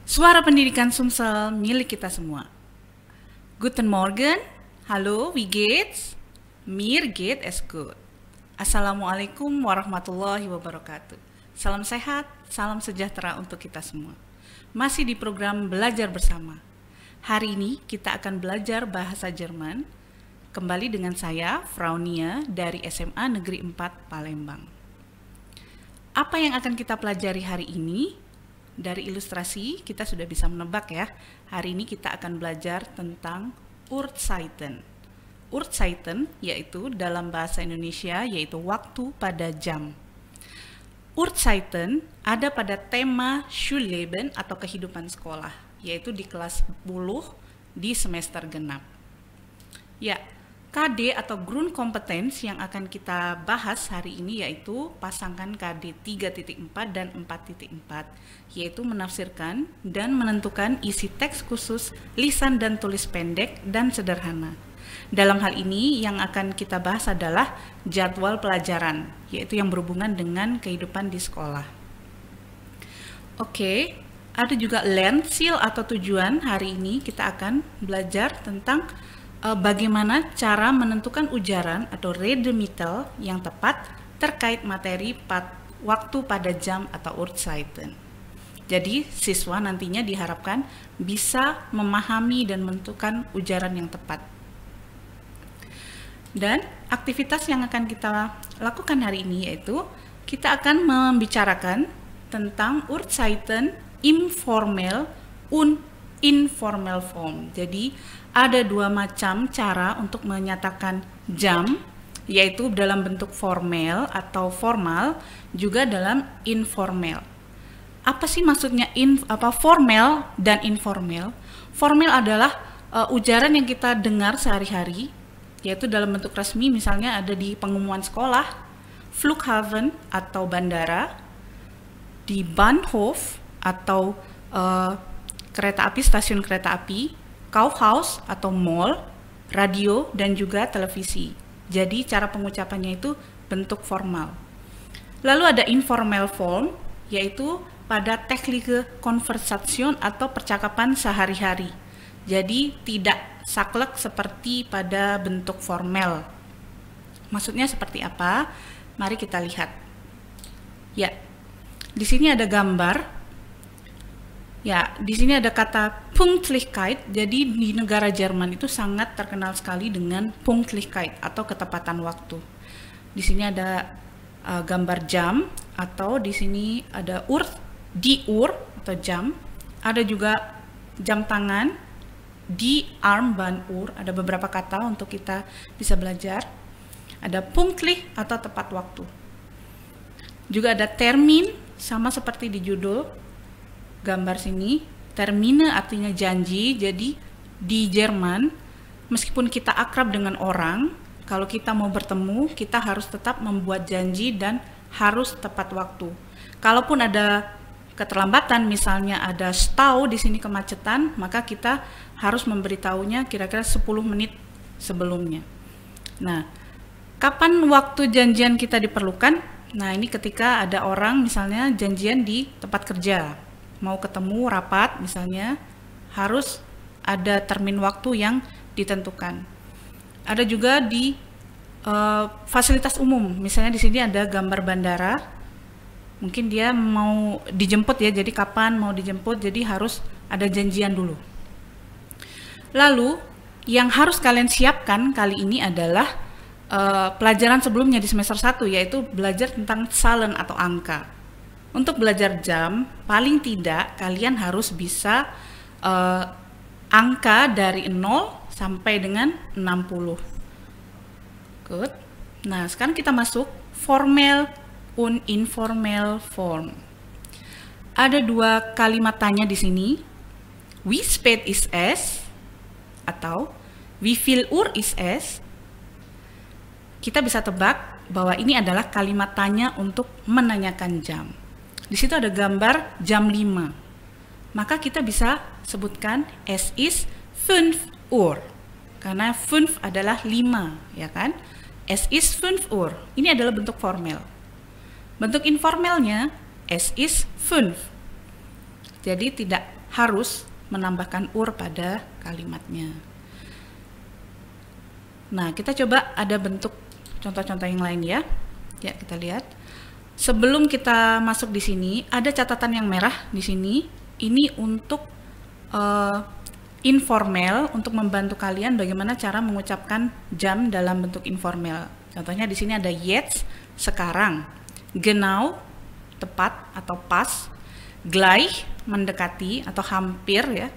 Suara pendidikan Sumsel milik kita semua. Guten Morgen, hallo, wie geht's? Mir geht es gut. Assalamualaikum warahmatullahi wabarakatuh. Salam sehat, salam sejahtera untuk kita semua. Masih di program Belajar Bersama. Hari ini kita akan belajar bahasa Jerman. Kembali dengan saya, Frau Nia, dari SMA Negeri 4 Palembang. Apa yang akan kita pelajari hari ini? Dari ilustrasi kita sudah bisa menebak ya. Hari ini kita akan belajar tentang Uhrzeiten. Uhrzeiten yaitu dalam bahasa Indonesia yaitu waktu pada jam. Uhrzeiten ada pada tema Schulleben atau kehidupan sekolah, yaitu di kelas 10 di semester genap. Ya, KD atau Grundkompetenz yang akan kita bahas hari ini yaitu pasangan KD 3.4 dan 4.4, yaitu menafsirkan dan menentukan isi teks khusus lisan dan tulis pendek dan sederhana. Dalam hal ini yang akan kita bahas adalah jadwal pelajaran, yaitu yang berhubungan dengan kehidupan di sekolah. Oke, ada juga Lernziel atau tujuan. Hari ini kita akan belajar tentang bagaimana cara menentukan ujaran atau Redemittel yang tepat terkait materi waktu pada jam atau Uhrzeiten. Jadi siswa nantinya diharapkan bisa memahami dan menentukan ujaran yang tepat. Dan aktivitas yang akan kita lakukan hari ini yaitu kita akan membicarakan tentang Uhrzeiten im formell und informal form. Jadi ada dua macam cara untuk menyatakan jam, yaitu dalam bentuk formal atau formal, juga dalam informal. Apa sih maksudnya formal dan informal? Formal adalah ujaran yang kita dengar sehari-hari, yaitu dalam bentuk resmi, misalnya ada di pengumuman sekolah, Flughafen atau bandara, di Bahnhof atau kereta api, stasiun kereta api, Kaufhaus atau mall, radio, dan juga televisi. Jadi cara pengucapannya itu bentuk formal. Lalu ada informal form, yaitu pada technische Konversation atau percakapan sehari-hari. Jadi tidak saklek seperti pada bentuk formal. Maksudnya seperti apa? Mari kita lihat. Ya, di sini ada gambar. Ya, di sini ada kata Pünktlichkeit. Jadi di negara Jerman itu sangat terkenal sekali dengan Pünktlichkeit atau ketepatan waktu. Di sini ada gambar jam, atau di sini ada die Uhr atau jam. Ada juga jam tangan, die Armbanduhr. Ada beberapa kata untuk kita bisa belajar. Ada pünktlich atau tepat waktu. Juga ada termin, sama seperti di judul gambar sini. Termine artinya janji. Jadi di Jerman meskipun kita akrab dengan orang, kalau kita mau bertemu kita harus tetap membuat janji dan harus tepat waktu. Kalaupun ada keterlambatan, misalnya ada Stau di sini, kemacetan, maka kita harus memberitahunya kira-kira 10 menit sebelumnya. Nah, kapan waktu janjian kita diperlukan? Nah, ini ketika ada orang misalnya janjian di tempat kerja, mau ketemu rapat misalnya, harus ada termin waktu yang ditentukan. Ada juga di fasilitas umum, misalnya di sini ada gambar bandara, mungkin dia mau dijemput ya, jadi kapan mau dijemput, jadi harus ada janjian dulu. Lalu yang harus kalian siapkan kali ini adalah pelajaran sebelumnya di semester 1, yaitu belajar tentang Zahlen atau angka. Untuk belajar jam, paling tidak kalian harus bisa angka dari 0 sampai dengan 60. Good. Nah, sekarang kita masuk formal und informal form. Ada dua kalimat tanya di sini. Wie spät ist es? Atau wie viel Uhr ist es? Kita bisa tebak bahwa ini adalah kalimat tanya untuk menanyakan jam. Di situ ada gambar jam 5. Maka kita bisa sebutkan es ist 5 Uhr. Karena 5 adalah 5, ya kan? Es ist 5 Uhr. Ini adalah bentuk formal. Bentuk informalnya es ist 5. Jadi tidak harus menambahkan ur pada kalimatnya. Nah, kita coba ada bentuk contoh-contoh yang lain ya. Ya, kita lihat. Sebelum kita masuk di sini, ada catatan yang merah di sini. Ini untuk informal, untuk membantu kalian bagaimana cara mengucapkan jam dalam bentuk informal. Contohnya di sini ada jetzt, sekarang. Genau, tepat atau pas. Gleich, mendekati atau hampir ya.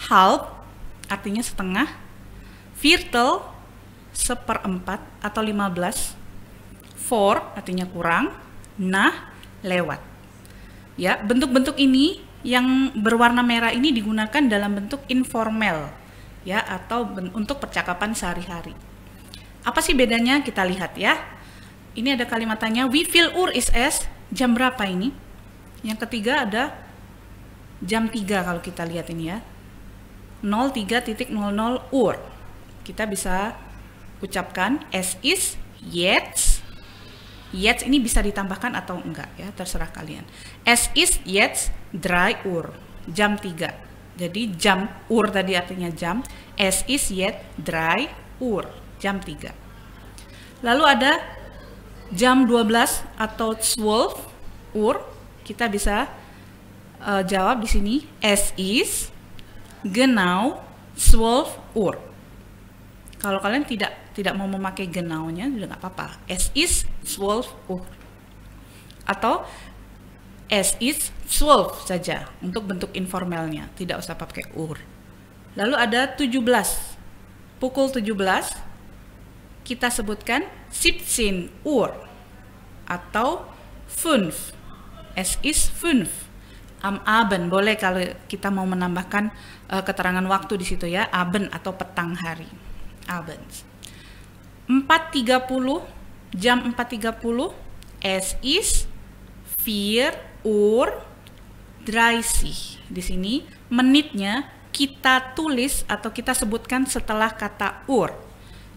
Halb, artinya setengah. Viertel, seperempat atau 15. For, artinya kurang. Nah, lewat. Ya, bentuk-bentuk ini yang berwarna merah ini digunakan dalam bentuk informal ya, atau untuk percakapan sehari-hari. Apa sih bedanya? Kita lihat ya. Ini ada kalimatannya, wie viel Uhr ist es? Jam berapa ini? Yang ketiga ada jam 3 kalau kita lihat ini ya. 03.00 Uhr. Kita bisa ucapkan es ist jetzt. Jetzt ini bisa ditambahkan atau enggak ya, terserah kalian. Es ist jetzt 3 Uhr, jam 3. Jadi jam, Uhr tadi artinya jam. Es ist jetzt 3 Uhr, jam 3. Lalu ada jam 12 atau 12 Uhr. Kita bisa jawab di sini, es ist genau 12 Uhr. Kalau kalian tidak mau memakai genaunya juga nggak apa-apa. Es ist 12 Uhr. Atau es ist 12 saja untuk bentuk informalnya, tidak usah pakai Uhr. Lalu ada 17. Pukul 17 kita sebutkan 17 Uhr atau 5. Es ist 5. Am Abend boleh kalau kita mau menambahkan keterangan waktu di situ ya, Abend atau petang hari. Abend. 4.30, jam 4.30, es ist 4 Uhr 30. Di sini menitnya kita tulis atau kita sebutkan setelah kata Uhr.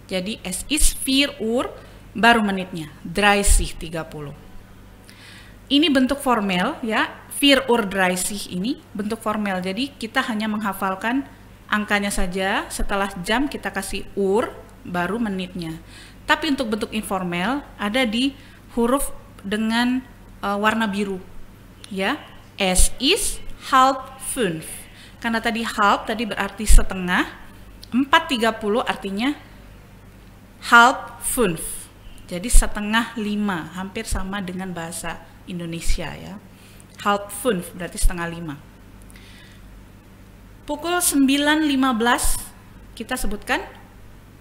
Jadi es ist 4 Uhr baru menitnya 30. Ini bentuk formal ya, 4 Uhr 30 ini bentuk formal. Jadi kita hanya menghafalkan angkanya saja, setelah jam kita kasih Uhr baru menitnya. Tapi untuk bentuk informal ada di huruf dengan warna biru ya. Es ist halb 5. Karena tadi halb tadi berarti setengah. 4.30 artinya halb 5. Jadi setengah 5, hampir sama dengan bahasa Indonesia ya. Halb 5 berarti setengah 5. Pukul 9.15 kita sebutkan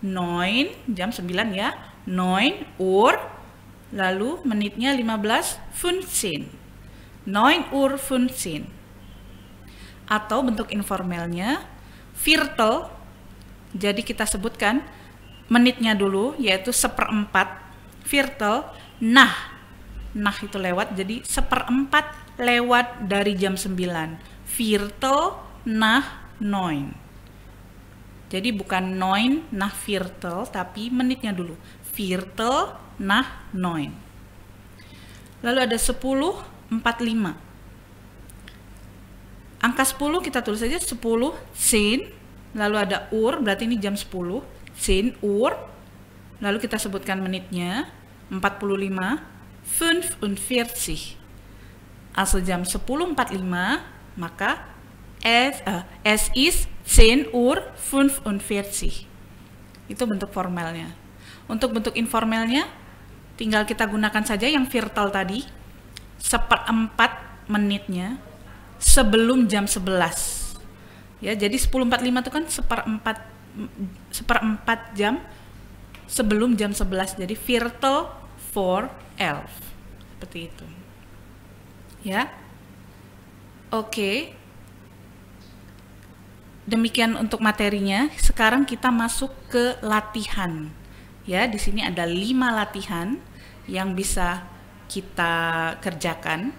9, jam 9 ya, 9 Uhr, lalu menitnya 15.15, 9 Uhr 15. Atau bentuk informalnya viertel, jadi kita sebutkan menitnya dulu yaitu seperempat, viertel, nah itu lewat, jadi seperempat lewat dari jam 9, viertel nach 9. Jadi bukan 9 nach viertel, tapi menitnya dulu. Viertel nach 9. Lalu ada 10.45. Angka 10 kita tulis saja 10, 10. Lalu ada Uhr, berarti ini jam 10. 10 Uhr. Lalu kita sebutkan menitnya 45, 45. Also jam 10.45, maka es ist 10 Uhr 45. Itu bentuk formalnya. Untuk bentuk informalnya, tinggal kita gunakan saja yang viertel tadi, seperempat menitnya sebelum jam 11. Ya, jadi 10.45 itu kan seperempat jam sebelum jam 11. Jadi viertel for 11. Seperti itu. Ya. Oke. Demikian untuk materinya. Sekarang kita masuk ke latihan. Ya, di sini ada 5 latihan yang bisa kita kerjakan.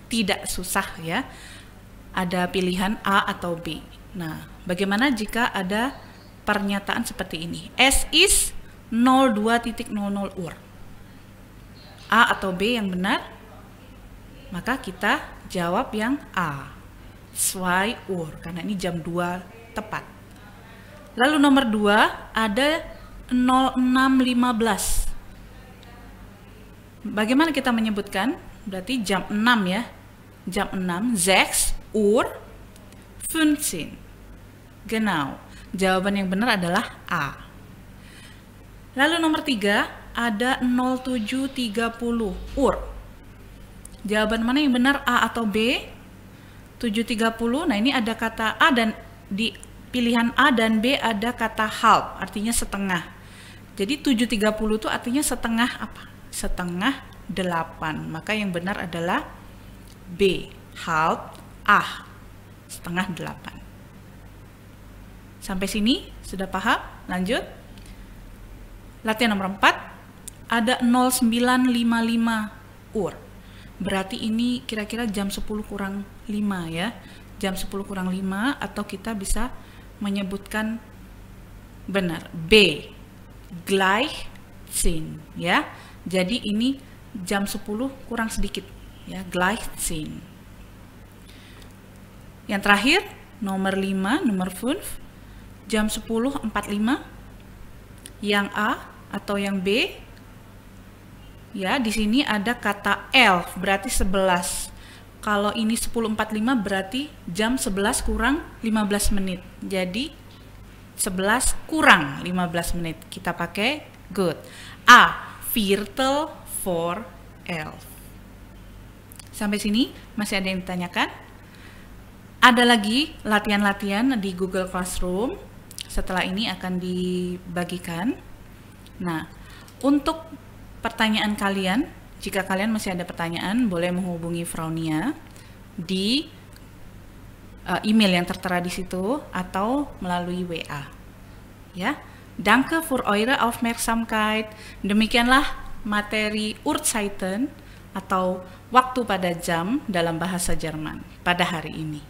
Tidak susah ya. Ada pilihan A atau B. Nah, bagaimana jika ada pernyataan seperti ini? Es ist 02.00 Uhr. A atau B yang benar? Maka kita jawab yang A. 2 Uhr, karena ini jam 2 tepat. Lalu nomor 2 ada 06.15. Bagaimana kita menyebutkan? Berarti jam 6 ya. Jam 6, 6 Uhr 15. Genau. Jawaban yang benar adalah A. Lalu nomor 3 ada 07.30 Uhr. Jawaban mana yang benar, A atau B? 7.30. Nah, ini ada kata A dan di pilihan A dan B ada kata half, artinya setengah. Jadi 7.30 itu artinya setengah apa? Setengah 8. Maka yang benar adalah B, half, A, setengah 8. Sampai sini sudah paham? Lanjut. Latihan nomor 4 ada 09.55 Uhr. Berarti ini kira-kira jam 10 kurang 5 ya. Jam 10 kurang 5, atau kita bisa menyebutkan benar B, gleich 10 ya. Jadi ini jam 10 kurang sedikit ya, gleich 10. Yang terakhir nomor 5, nomor 5, jam 10.45. Yang A atau yang B? Ya, di sini ada kata 11, berarti 11. Kalau ini 10.45 berarti jam 11 kurang 15 menit. Jadi 11 kurang 15 menit. Kita pakai good. A, Viertel vor 11. Sampai sini masih ada yang ditanyakan? Ada lagi latihan-latihan di Google Classroom. Setelah ini akan dibagikan. Nah, untuk pertanyaan kalian, jika kalian masih ada pertanyaan, boleh menghubungi Frau Nia di email yang tertera di situ atau melalui WA. Ya, danke für eure Aufmerksamkeit. Demikianlah materi Uhrzeiten atau waktu pada jam dalam bahasa Jerman pada hari ini.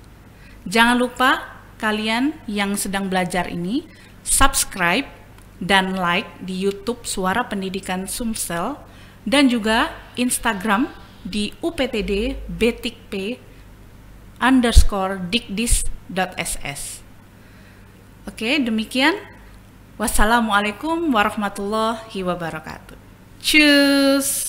Jangan lupa kalian yang sedang belajar ini subscribe dan like di YouTube Suara Pendidikan Sumsel dan juga Instagram di uptd_btikp_dikdis.ss. Oke, demikian. Wassalamualaikum warahmatullahi wabarakatuh. Tschüss.